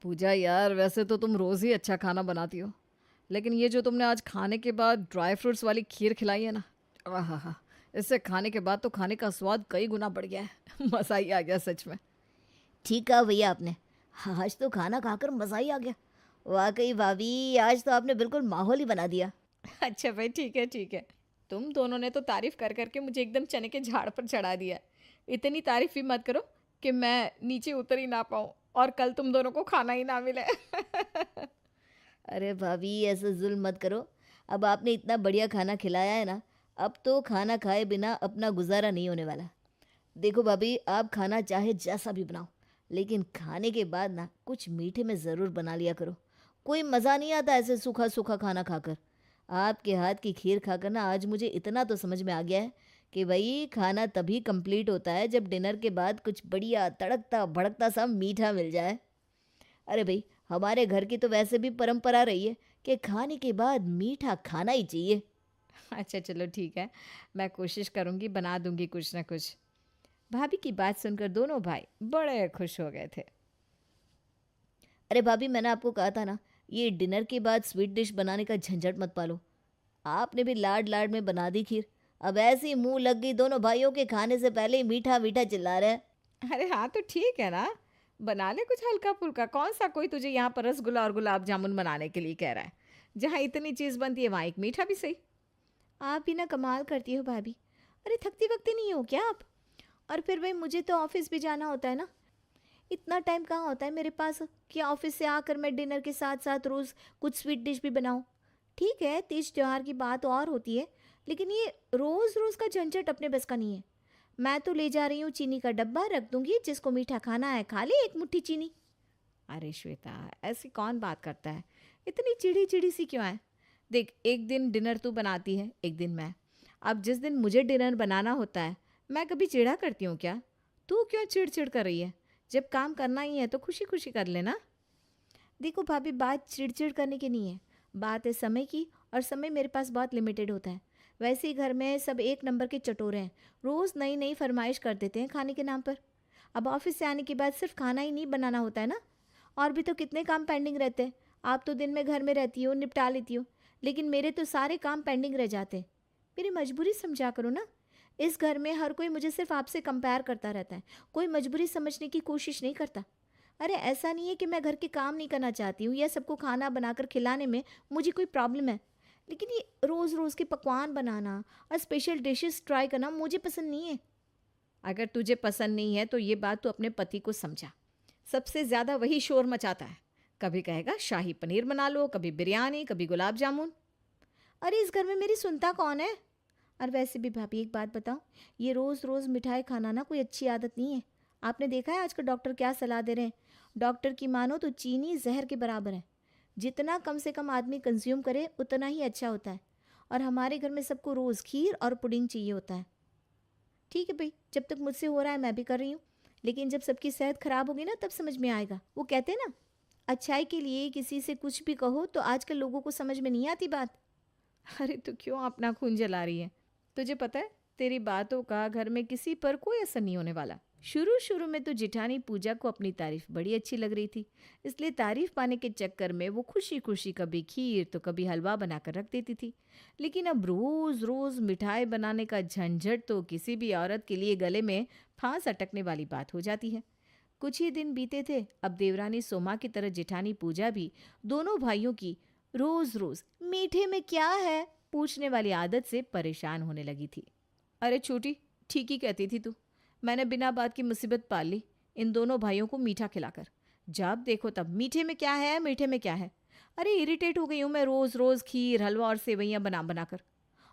पूजा यार, वैसे तो तुम रोज़ ही अच्छा खाना बनाती हो, लेकिन ये जो तुमने आज खाने के बाद ड्राई फ्रूट्स वाली खीर खिलाई है ना, आहा! इससे खाने के बाद तो खाने का स्वाद कई गुना बढ़ गया है। मज़ा ही आ गया सच में। ठीक कहा भैया आपने। आज तो खाना खाकर मज़ा ही आ गया। वाक़ई भाभी आज तो आपने बिल्कुल माहौल ही बना दिया। अच्छा भाई, ठीक है, ठीक है। तुम दोनों ने तो तारीफ़ कर के मुझे एकदम चने के झाड़ पर चढ़ा दिया है। इतनी तारीफ़ भी मत करो कि मैं नीचे उतर ही ना पाऊँ और कल तुम दोनों को खाना ही ना मिले। अरे भाभी ऐसे ज़ुल्म मत करो। अब आपने इतना बढ़िया खाना खिलाया है ना, अब तो खाना खाए बिना अपना गुज़ारा नहीं होने वाला। देखो भाभी आप खाना चाहे जैसा भी बनाओ, लेकिन खाने के बाद ना कुछ मीठे में ज़रूर बना लिया करो। कोई मज़ा नहीं आता ऐसे सूखा-सूखा खाना खाकर। आपके हाथ की खीर खाकर ना आज मुझे इतना तो समझ में आ गया है कि भई खाना तभी कंप्लीट होता है जब डिनर के बाद कुछ बढ़िया तड़कता-भड़कता सा मीठा मिल जाए। अरे भई हमारे घर की तो वैसे भी परंपरा रही है कि खाने के बाद मीठा खाना ही चाहिए। अच्छा चलो ठीक है, मैं कोशिश करूँगी, बना दूँगी कुछ ना कुछ। भाभी की बात सुनकर दोनों भाई बड़े खुश हो गए थे। अरे भाभी मैंने आपको कहा था ना, ये डिनर के बाद स्वीट डिश बनाने का झंझट मत पालो। आपने भी लाड-लाड में बना दी खीर। अब ऐसी मुँह लग गई दोनों भाइयों के खाने से पहले ही मीठा-मीठा चिल्ला रहे हैं। अरे हाँ, तो ठीक है ना, बना ले कुछ हल्का-फुल्का। कौन-सा कोई तुझे यहाँ पर रसगुल्ला और गुलाब जामुन बनाने के लिए कह रहा है। जहाँ इतनी चीज़ बनती है, वहाँ एक मीठा भी सही। आप भी ना कमाल करती हो भाभी। अरे थकती-वकती नहीं हो क्या आप? और फिर भई मुझे तो ऑफ़िस भी जाना होता है ना। इतना टाइम कहाँ होता है मेरे पास कि ऑफ़िस से आकर मैं डिनर के साथ-साथ रोज़ कुछ स्वीट डिश भी बनाऊँ। ठीक है, तीज त्योहार की बात और होती है, लेकिन ये रोज़-रोज़ का झंझट अपने बस का नहीं है। मैं तो ले जा रही हूँ चीनी का डब्बा, रख दूँगी, जिसको मीठा खाना है खा ले 1 मुट्ठी चीनी। अरे श्वेता, ऐसी कौन बात करता है? इतनी चिढ़ी-चिढ़ी सी क्यों है? देख, एक दिन डिनर तू बनाती है, एक दिन मैं। अब जिस दिन मुझे डिनर बनाना होता है, मैं कभी चिढ़ा करती हूँ क्या? तू क्यों चिढ़-चिढ़ कर रही है? जब काम करना ही है तो खुशी-खुशी कर लेना। देखो भाभी बात चिड़-चिड़ करने की नहीं है, बात है समय की और समय मेरे पास बहुत लिमिटेड होता है। वैसे ही घर में सब एक नंबर के चटोरे हैं, रोज़ नई-नई फरमाइश कर देते हैं खाने के नाम पर। अब ऑफ़िस से आने के बाद सिर्फ़ खाना ही नहीं बनाना होता है ना, और भी तो कितने काम पेंडिंग रहते हैं। आप तो दिन में घर में रहती हो, निपटा लेती हो, लेकिन मेरे तो सारे काम पेंडिंग रह जाते हैं। मेरी मजबूरी समझा करो ना। इस घर में हर कोई मुझे सिर्फ़ आपसे कंपेयर करता रहता है, कोई मजबूरी समझने की कोशिश नहीं करता। अरे ऐसा नहीं है कि मैं घर के काम नहीं करना चाहती हूँ या सबको खाना बनाकर खिलाने में मुझे कोई प्रॉब्लम है, लेकिन ये रोज़ रोज़ के पकवान बनाना और स्पेशल डिशेस ट्राई करना मुझे पसंद नहीं है। अगर तुझे पसंद नहीं है तो ये बात तू अपने पति को समझा। सबसे ज़्यादा वही शोर मचाता है। कभी कहेगा शाही पनीर बना लो, कभी बिरयानी, कभी गुलाब जामुन। अरे इस घर में मेरी सुनता कौन है? और वैसे भी भाभी एक बात बताओ, ये रोज़ रोज़ मिठाई खाना ना कोई अच्छी आदत नहीं है। आपने देखा है आजकल डॉक्टर क्या सलाह दे रहे हैं? डॉक्टर की मानो तो चीनी जहर के बराबर है। जितना कम से कम आदमी कंज्यूम करे उतना ही अच्छा होता है। और हमारे घर में सबको रोज़ खीर और पुडिंग चाहिए होता है। ठीक है भाई, जब तक मुझसे हो रहा है मैं भी कर रही हूँ, लेकिन जब सबकी सेहत खराब होगी ना तब समझ में आएगा। वो कहते हैं ना, अच्छाई के लिए किसी से कुछ भी कहो तो आजकल लोगों को समझ में नहीं आती बात। अरे तू क्यों अपना खून जला रही है? तुझे पता है, तेरी बातों का घर में किसी पर कोई असर नहीं होने वाला। शुरू शुरू में तो जिठानी पूजा को अपनी तारीफ बड़ी अच्छी लग रही थी, इसलिए तारीफ पाने के चक्कर में वो खुशी खुशी कभी खीर तो कभी हलवा बनाकर रख देती थी। लेकिन अब रोज रोज मिठाई बनाने का झंझट तो किसी भी औरत के लिए गले में फांस अटकने वाली बात हो जाती है। कुछ ही दिन बीते थे, अब देवरानी सोमा की तरह जिठानी पूजा भी दोनों भाइयों की रोज रोज मीठे में क्या है पूछने वाली आदत से परेशान होने लगी थी। अरे छोटी, ठीक ही कहती थी तू। मैंने बिना बात की मुसीबत पाल ली इन दोनों भाइयों को मीठा खिलाकर। जब देखो तब मीठे में क्या है, मीठे में क्या है। अरे इरिटेट हो गई हूँ मैं रोज रोज खीर हलवा और सेवैयाँ बना बनाकर।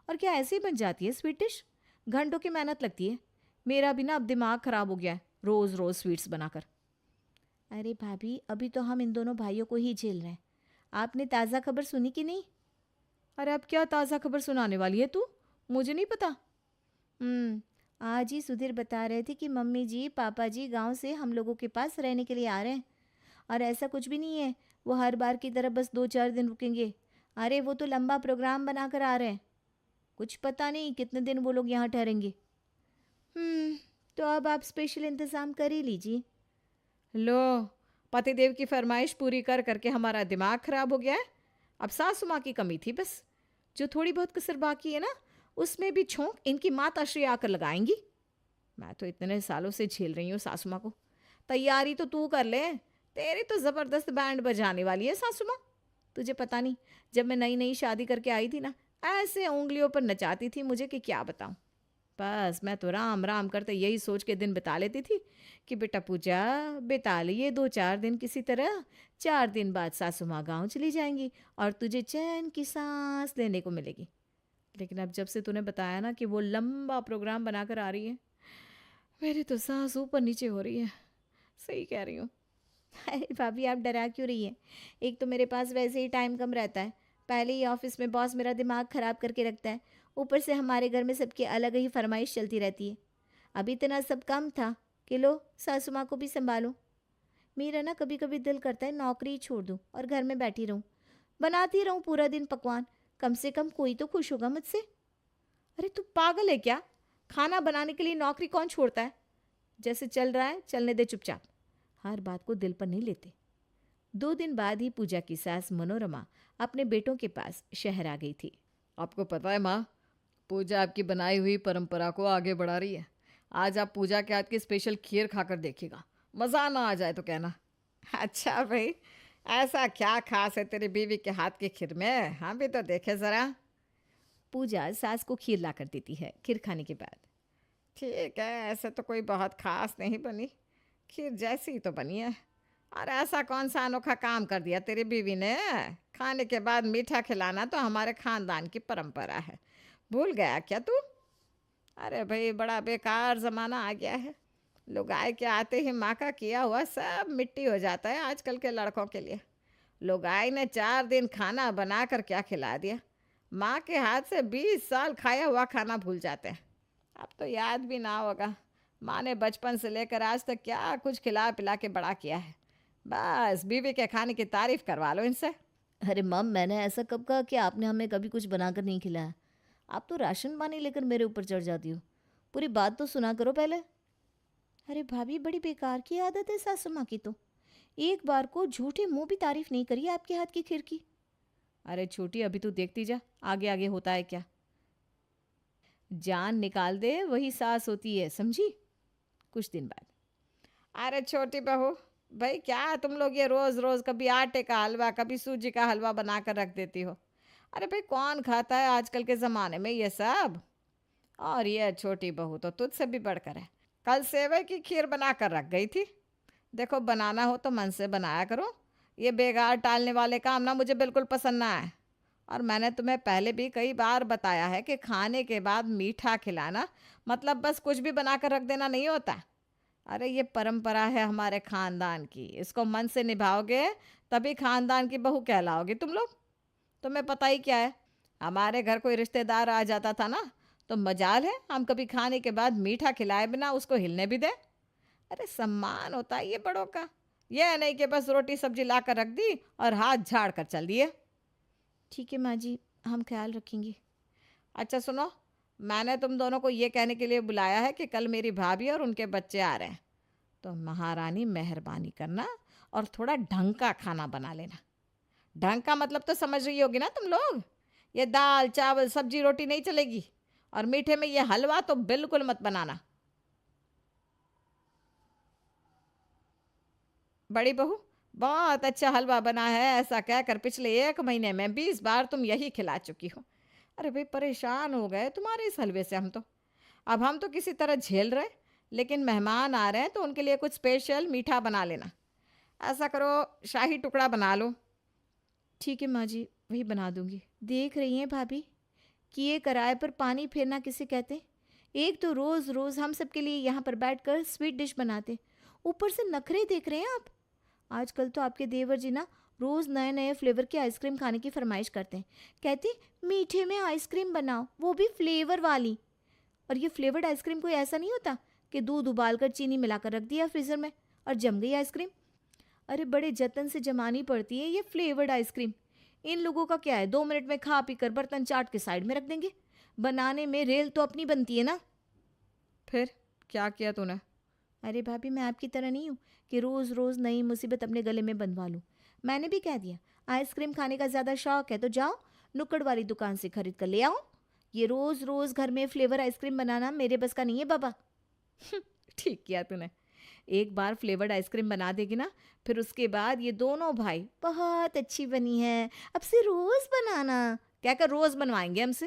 और क्या ऐसे ही बन जाती है स्वीट डिश? घंटों की मेहनत लगती है। मेरा भी ना अब दिमाग खराब हो गया है रोज रोज स्वीट्स बनाकर। अरे भाभी अभी तो हम इन दोनों भाइयों को ही झेल रहे हैं। आपने ताज़ा खबर सुनी कि नहीं? अरे अब क्या ताज़ा खबर सुनाने वाली है तू? मुझे नहीं पता। हम्म, आज ही सुधीर बता रहे थे कि मम्मी जी पापा जी गांव से हम लोगों के पास रहने के लिए आ रहे हैं। और ऐसा कुछ भी नहीं है, वो हर बार की तरह बस 2-4 दिन रुकेंगे। अरे वो तो लंबा प्रोग्राम बनाकर आ रहे हैं। कुछ पता नहीं कितने दिन वो लोग यहाँ ठहरेंगे। हम्म, तो अब आप स्पेशल इंतज़ाम कर ही लीजिए। लो, पतिदेव की फरमाइश पूरी कर करके हमारा दिमाग खराब हो गया है। अब सासू माँ की कमी थी बस, जो थोड़ी बहुत कसर बाकी है ना, उसमें भी छोंक इनकी माताश्री आकर लगाएंगी। मैं तो इतने सालों से झेल रही हूँ सासू माँ को। तैयारी तो तू कर ले, तेरी तो ज़बरदस्त बैंड बजाने वाली है सासू माँ। तुझे पता नहीं, जब मैं नई नई शादी करके आई थी ना, ऐसे उंगलियों पर नचाती थी मुझे कि क्या बताऊँ। बस मैं तो राम राम करते यही सोच के दिन बिता लेती थी कि बेटा पूजा, बिता लिए 2-4 दिन किसी तरह, 4 दिन बाद सासू माँ गाँव चली जाएंगी और तुझे चैन की सांस लेने को मिलेगी। लेकिन अब जब से तूने बताया ना कि वो लंबा प्रोग्राम बनाकर आ रही है, मेरी तो सांस ऊपर नीचे हो रही है। सही कह रही हूँ। अरे भाभी, आप डरा क्यों रही हैं? एक तो मेरे पास वैसे ही टाइम कम रहता है, पहले ही ऑफिस में बॉस मेरा दिमाग ख़राब करके रखता है, ऊपर से हमारे घर में सबकी अलग ही फरमाइश चलती रहती है। अभी इतना सब कम था कि लो सासू माँ को भी संभालो। मेरा ना कभी कभी दिल करता है नौकरी ही छोड़ दूँ और घर में बैठी रहूँ, बनाती रहूँ पूरा दिन पकवान, कम से कम कोई तो खुश होगा मुझसे। अरे तू पागल है क्या? खाना बनाने के लिए नौकरी कौन छोड़ता है? जैसे चल रहा है चलने दे चुपचाप। हर बात को दिल पर नहीं लेते। 2 दिन बाद ही पूजा की सास मनोरमा अपने बेटों के पास शहर आ गई थी। आपको पता है माँ, पूजा आपकी बनाई हुई परंपरा को आगे बढ़ा रही है। आज आप पूजा के हाथ की स्पेशल खीर खाकर देखिएगा, मज़ा ना आ जाए तो कहना। अच्छा भाई, ऐसा क्या खास है तेरी बीवी के हाथ की खीर में? हाँ भी तो देखे ज़रा। पूजा सास को खीर ला कर देती है खीर खाने के बाद। ठीक है, ऐसे तो कोई बहुत खास नहीं बनी, खीर जैसी ही तो बनी है। और ऐसा कौन सा अनोखा काम कर दिया तेरी बीवी ने? खाने के बाद मीठा खिलाना तो हमारे खानदान की परंपरा है, भूल गया क्या तू? अरे भाई, बड़ा बेकार ज़माना आ गया है। लोग आए के आते ही माँ का किया हुआ सब मिट्टी हो जाता है आजकल के लड़कों के लिए। लोग आए ने 4 दिन खाना बना कर क्या खिला दिया, माँ के हाथ से 20 साल खाया हुआ खाना भूल जाते हैं। अब तो याद भी ना होगा माँ ने बचपन से लेकर आज तक क्या कुछ खिला पिला के बड़ा किया है। बस बीवी के खाने की तारीफ करवा लो इनसे। अरे मम, मैंने ऐसा कब कहा कि आपने हमें कभी कुछ बनाकर नहीं खिलाया? आप तो राशन पानी लेकर मेरे ऊपर चढ़ जाती हो। पूरी बात तो सुना करो पहले। अरे भाभी, बड़ी बेकार की आदत है सासू माँ की तो। एक बार को झूठे मुंह भी तारीफ नहीं करी आपके हाथ की खीर की। अरे छोटी, अभी तू देखती जा आगे आगे होता है क्या। जान निकाल दे वही सास होती है, समझी? कुछ दिन बाद, अरे छोटी बहू, भाई क्या तुम लोग ये रोज़ रोज़ कभी आटे का हलवा कभी सूजी का हलवा बना कर रख देती हो? अरे भाई, कौन खाता है आजकल के ज़माने में ये सब? और ये छोटी बहू तो तुझसे भी बढ़कर है। कल सेवई की खीर बना कर रख गई थी। देखो, बनाना हो तो मन से बनाया करो। ये बेकार टालने वाले काम ना मुझे बिल्कुल पसंद ना है। और मैंने तुम्हें पहले भी कई बार बताया है कि खाने के बाद मीठा खिलाना मतलब बस कुछ भी बना कर रख देना नहीं होता। अरे ये परंपरा है हमारे खानदान की, इसको मन से निभाओगे तभी खानदान की बहू कहलाओगे तुम लोग। तुम्हें पता ही क्या है, हमारे घर कोई रिश्तेदार आ जाता था ना, तो मजाल है हम कभी खाने के बाद मीठा खिलाए बिना उसको हिलने भी दें। अरे सम्मान होता है ये बड़ों का, ये नहीं कि बस रोटी सब्जी ला कर रख दी और हाथ झाड़ कर चल दिए। ठीक है माँ जी, हम ख्याल रखेंगे। अच्छा सुनो, मैंने तुम दोनों को ये कहने के लिए बुलाया है कि कल मेरी भाभी और उनके बच्चे आ रहे हैं, तो महारानी मेहरबानी करना और थोड़ा ढंग का खाना बना लेना। ढंग का मतलब तो समझ रही होगी ना तुम लोग, ये दाल चावल सब्जी रोटी नहीं चलेगी, और मीठे में ये हलवा तो बिल्कुल मत बनाना। बड़ी बहू, बहुत अच्छा हलवा बना है ऐसा कहकर पिछले 1 महीने में 20 बार तुम यही खिला चुकी हो। अरे भाई, परेशान हो गए तुम्हारे इस हलवे से हम तो। अब हम तो किसी तरह झेल रहे, लेकिन मेहमान आ रहे हैं तो उनके लिए कुछ स्पेशल मीठा बना लेना। ऐसा करो, शाही टुकड़ा बना लो। ठीक है माँ जी, वही बना दूंगी। देख रही हैं भाभी, किए कराए पर पानी फेरना किसे कहते हैं? एक तो रोज़ रोज़ हम सबके लिए यहाँ पर बैठकर स्वीट डिश बनाते, ऊपर से नखरे देख रहे हैं आप। आजकल तो आपके देवर जी ना रोज़ नए नए फ्लेवर की आइसक्रीम खाने की फरमाइश करते हैं। कहते मीठे में आइसक्रीम बनाओ, वो भी फ्लेवर वाली। और ये फ्लेवर्ड आइसक्रीम कोई ऐसा नहीं होता कि दूध उबालकर चीनी मिलाकर रख दिया फ्रीज़र में और जम गई आइसक्रीम। अरे बड़े जतन से जमानी पड़ती है ये फ्लेवर्ड आइसक्रीम। इन लोगों का क्या है, 2 मिनट में खा पी कर बर्तन चाट के साइड में रख देंगे। बनाने में रेल तो अपनी बनती है ना। फिर क्या किया तूने? अरे भाभी, मैं आपकी तरह नहीं हूँ कि रोज़ रोज़ नई मुसीबत अपने गले में बंधवा लूँ। मैंने भी कह दिया, आइसक्रीम खाने का ज़्यादा शौक है तो जाओ नुक्कड़ वाली दुकान से खरीद कर ले आओ। ये रोज़ रोज़ घर में फ्लेवर आइसक्रीम बनाना मेरे बस का नहीं है बाबा। ठीक किया तूने। एक बार फ्लेवर्ड आइसक्रीम बना देगी ना, फिर उसके बाद ये दोनों भाई, बहुत अच्छी बनी है, अब से रोज़ बनाना। क्या कर रोज़ बनवाएंगे हमसे।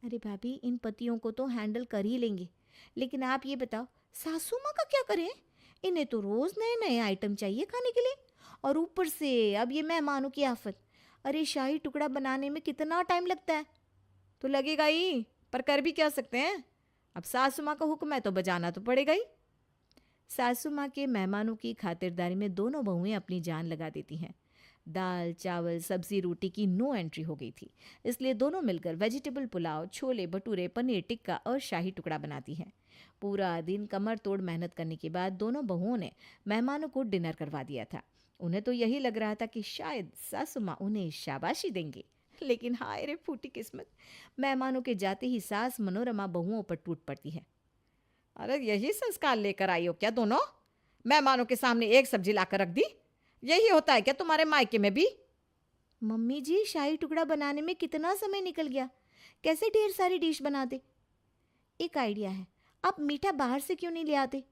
अरे भाभी, इन पतियों को तो हैंडल कर ही लेंगे, लेकिन आप ये बताओ सासू माँ का क्या करें? इन्हें तो रोज़ नए नए आइटम चाहिए खाने के लिए, और ऊपर से अब ये मेहमानों की आफत। अरे शाही टुकड़ा बनाने में कितना टाइम लगता है। तो लगेगा ही, पर कर भी क्या सकते हैं। अब सासू माँ का हुक्म है तो बजाना तो पड़ेगा ही। सासू माँ के मेहमानों की खातिरदारी में दोनों बहुएं अपनी जान लगा देती हैं। दाल चावल सब्जी रोटी की नो एंट्री हो गई थी, इसलिए दोनों मिलकर वेजिटेबल पुलाव, छोले भटूरे, पनीर टिक्का और शाही टुकड़ा बनाती हैं। पूरा दिन कमर तोड़ मेहनत करने के बाद दोनों बहुओं ने मेहमानों को डिनर करवा दिया था। उन्हें तो यही लग रहा था कि शायद सासू माँ उन्हें शाबाशी देंगे, लेकिन हाय रे फूटी किस्मत, मेहमानों के जाते ही सास मनोरमा बहुओं पर टूट पड़ती है। अरे यही संस्कार लेकर आई हो क्या दोनों? मेहमानों के सामने एक सब्जी लाकर रख दी। यही होता है क्या तुम्हारे मायके में भी? मम्मी जी, शाही टुकड़ा बनाने में कितना समय निकल गया, कैसे ढेर सारी डिश बनाते। एक आइडिया है, आप मीठा बाहर से क्यों नहीं ले आते?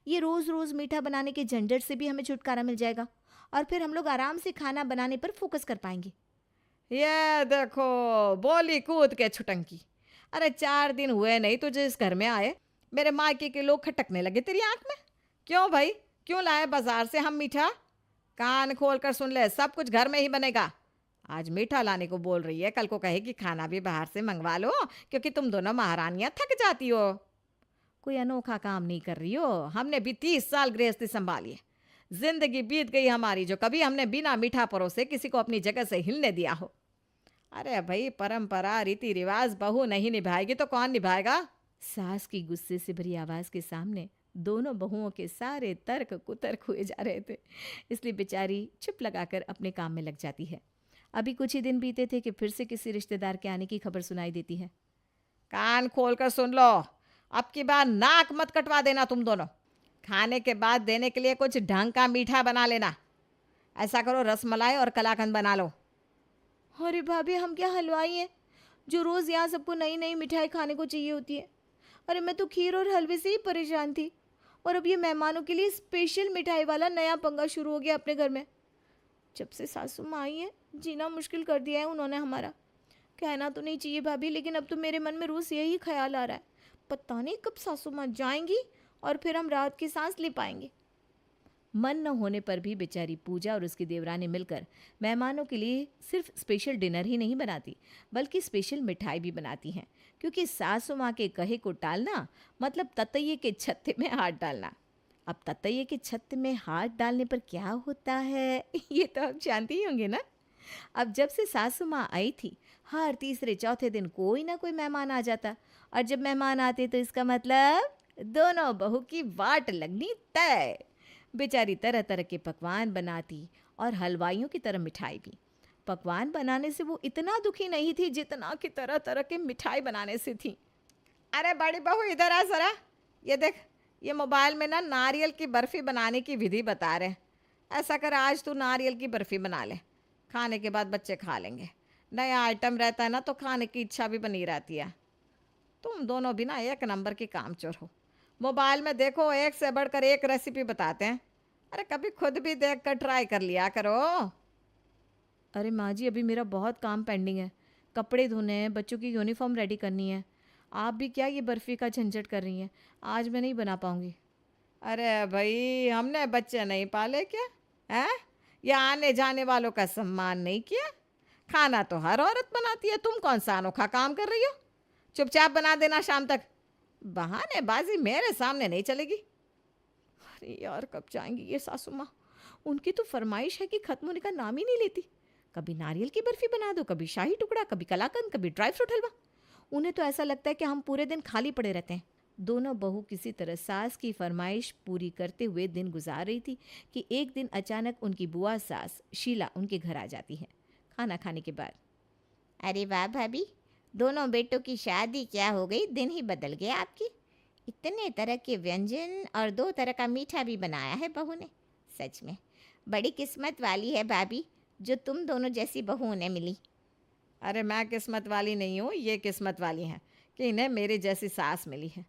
ये रोज़ रोज़ मीठा बनाने के झंझट से भी हमें छुटकारा मिल जाएगा, और फिर हम लोग आराम से खाना बनाने पर फोकस कर पाएंगे। ये देखो, बोली कूद के छुटंकी। अरे 4 दिन हुए नहीं तुझे इस घर में आए, मेरे मायके के लोग खटकने लगे तेरी आंख में। क्यों भाई, क्यों लाए बाजार से हम मीठा? कान खोल कर सुन ले, सब कुछ घर में ही बनेगा। आज मीठा लाने को बोल रही है, कल को कहेगी खाना भी बाहर से मंगवा लो, क्योंकि तुम दोनों महारानियां थक जाती हो। कोई अनोखा काम नहीं कर रही हो, हमने भी 30 साल गृहस्थी संभाली है। जिंदगी बीत गई हमारी जो कभी हमने बिना मीठा परोसे किसी को अपनी जगह से हिलने दिया हो। अरे भाई, परंपरा रीति रिवाज बहू नहीं निभाएगी तो कौन निभाएगा? सास की गुस्से से भरी आवाज के सामने दोनों बहुओं के सारे तर्क कुतर्क हुए जा रहे थे, इसलिए बेचारी चुप लगाकर अपने काम में लग जाती है। अभी कुछ ही दिन बीते थे कि फिर से किसी रिश्तेदार के आने की खबर सुनाई देती है। कान खोलकर सुन लो, अब की बार नाक मत कटवा देना तुम दोनों। खाने के बाद देने के लिए कुछ ढंग का मीठा बना लेना। ऐसा करो, रसमलाई और कलाकंद बना लो। अरे भाभी, हम क्या हलवाई हैं जो रोज़ यहाँ सबको नई नई मिठाई खाने को चाहिए होती है? अरे मैं तो खीर और हलवे से ही परेशान थी, और अब ये मेहमानों के लिए स्पेशल मिठाई वाला नया पंगा शुरू हो गया अपने घर में। जब से सासू माँ आई है, जीना मुश्किल कर दिया है उन्होंने हमारा। कहना तो नहीं चाहिए भाभी, लेकिन अब तो मेरे मन में रोज़ यही ख्याल आ रहा है, पता नहीं कब सासू माँ जाएंगी और फिर हम रात की सांस ले पाएंगे। मन न होने पर भी बेचारी पूजा और उसकी देवरानी मिलकर मेहमानों के लिए सिर्फ स्पेशल डिनर ही नहीं बनाती, बल्कि स्पेशल मिठाई भी बनाती हैं, क्योंकि सासू माँ के कहे को टालना मतलब ततैये के छत्ते में हाथ डालना। अब ततैये के छत्ते में हाथ डालने पर क्या होता है ये तो आप जानती ही होंगे ना। अब जब से सासू माँ आई थी, हर तीसरे चौथे दिन कोई ना कोई मेहमान आ जाता, और जब मेहमान आते तो इसका मतलब दोनों बहू की वाट लगनी तय। बेचारी तरह तरह के पकवान बनाती और हलवाइयों की तरह मिठाई भी। पकवान बनाने से वो इतना दुखी नहीं थी जितना कि तरह तरह के मिठाई बनाने से थी। अरे बड़ी बहू, इधर आ जरा, ये देख, ये मोबाइल में ना नारियल की बर्फ़ी बनाने की विधि बता रहे हैं। ऐसा कर, आज तू नारियल की बर्फ़ी बना ले, खाने के बाद बच्चे खा लेंगे। नया आइटम रहता है ना तो खाने की इच्छा भी बनी रहती है। तुम दोनों भी ना एक नंबर की कामचोर हो। मोबाइल में देखो, एक से बढ़कर एक रेसिपी बताते हैं। अरे कभी खुद भी देख कर ट्राई कर लिया करो। अरे माँ जी, अभी मेरा बहुत काम पेंडिंग है, कपड़े धोने हैं, बच्चों की यूनिफॉर्म रेडी करनी है। आप भी क्या ये बर्फ़ी का झंझट कर रही हैं? आज मैं नहीं बना पाऊँगी। अरे भाई, हमने बच्चे नहीं पाले क्या? हैं? या आने जाने वालों का सम्मान नहीं किया? खाना तो हर औरत बनाती है, तुम कौन सा अनोखा काम कर रही हो? चुपचाप बना देना शाम तक, बहानेबाजी मेरे सामने नहीं चलेगी। अरे यार, कब जाएंगी ये सासू माँ? उनकी तो फरमाइश है कि खत्म होने का नाम ही नहीं लेती। कभी नारियल की बर्फ़ी बना दो, कभी शाही टुकड़ा, कभी कलाकंद, कभी ड्राई फ्रूट हलवा। उन्हें तो ऐसा लगता है कि हम पूरे दिन खाली पड़े रहते हैं। दोनों बहू किसी तरह सास की फरमाइश पूरी करते हुए दिन गुजार रही थी कि एक दिन अचानक उनकी बुआ सास शीला उनके घर आ जाती है खाना खाने के बाद। अरे वाह भाभी, दोनों बेटों की शादी क्या हो गई, दिन ही बदल गया आपकी। इतने तरह के व्यंजन और 2 तरह का मीठा भी बनाया है बहू ने। सच में बड़ी किस्मत वाली है भाभी, जो तुम दोनों जैसी बहू उन्हें मिली। अरे मैं किस्मत वाली नहीं हूँ, ये किस्मत वाली हैं कि इन्हें मेरी जैसी सास मिली है।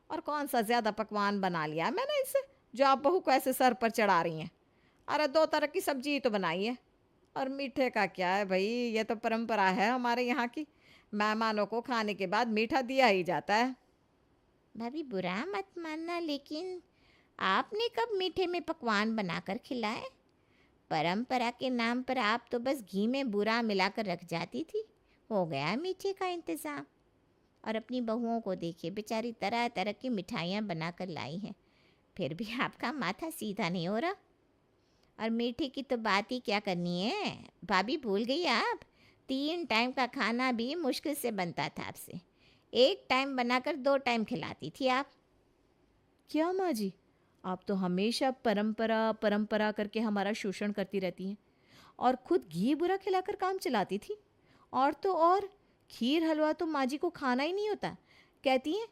और कौन सा ज़्यादा पकवान बना लिया मैंने इससे जो आप बहू को ऐसे सर पर चढ़ा रही हैं। अरे 2 तरह की सब्जी ही तो बनाई है। और मीठे का क्या है भाई, ये तो परंपरा है हमारे यहाँ की। मेहमानों को खाने के बाद मीठा दिया ही जाता है। भाभी बुरा मत मानना, लेकिन आपने कब मीठे में पकवान बनाकर खिलाए? परंपरा के नाम पर आप तो बस घी में बुरा मिलाकर रख जाती थी। हो गया मीठे का इंतज़ाम। और अपनी बहुओं को देखिए, बेचारी तरह तरह की मिठाइयाँ बनाकर लाई हैं, फिर भी आपका माथा सीधा नहीं हो रहा। और मीठे की तो बात ही क्या करनी है भाभी, भूल गई आप? 3 टाइम का खाना भी मुश्किल से बनता था आपसे। 1 टाइम बनाकर 2 टाइम खिलाती थी आप। क्या माँ जी, आप तो हमेशा परंपरा परंपरा करके हमारा शोषण करती रहती हैं और खुद घी बुरा खिलाकर काम चलाती थी। और तो और खीर हलवा तो माँ जी को खाना ही नहीं होता। कहती हैं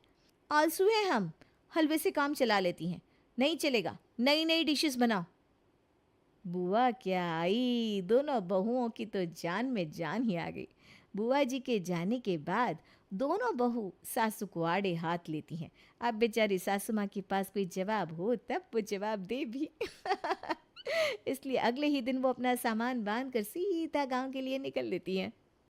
आलसू हैं हम, हलवे से काम चला लेती हैं। नहीं चलेगा, नई नई डिशेस बनाओ। बुआ क्या आई, दोनों बहुओं की तो जान में जान ही आ गई। बुआ जी के जाने के बाद दोनों बहू सासू को आड़े हाथ लेती हैं। अब बेचारी सासू माँ के पास कोई जवाब हो तब वो जवाब दे भी। इसलिए अगले ही दिन वो अपना सामान बांध कर सीधा गांव के लिए निकल लेती हैं।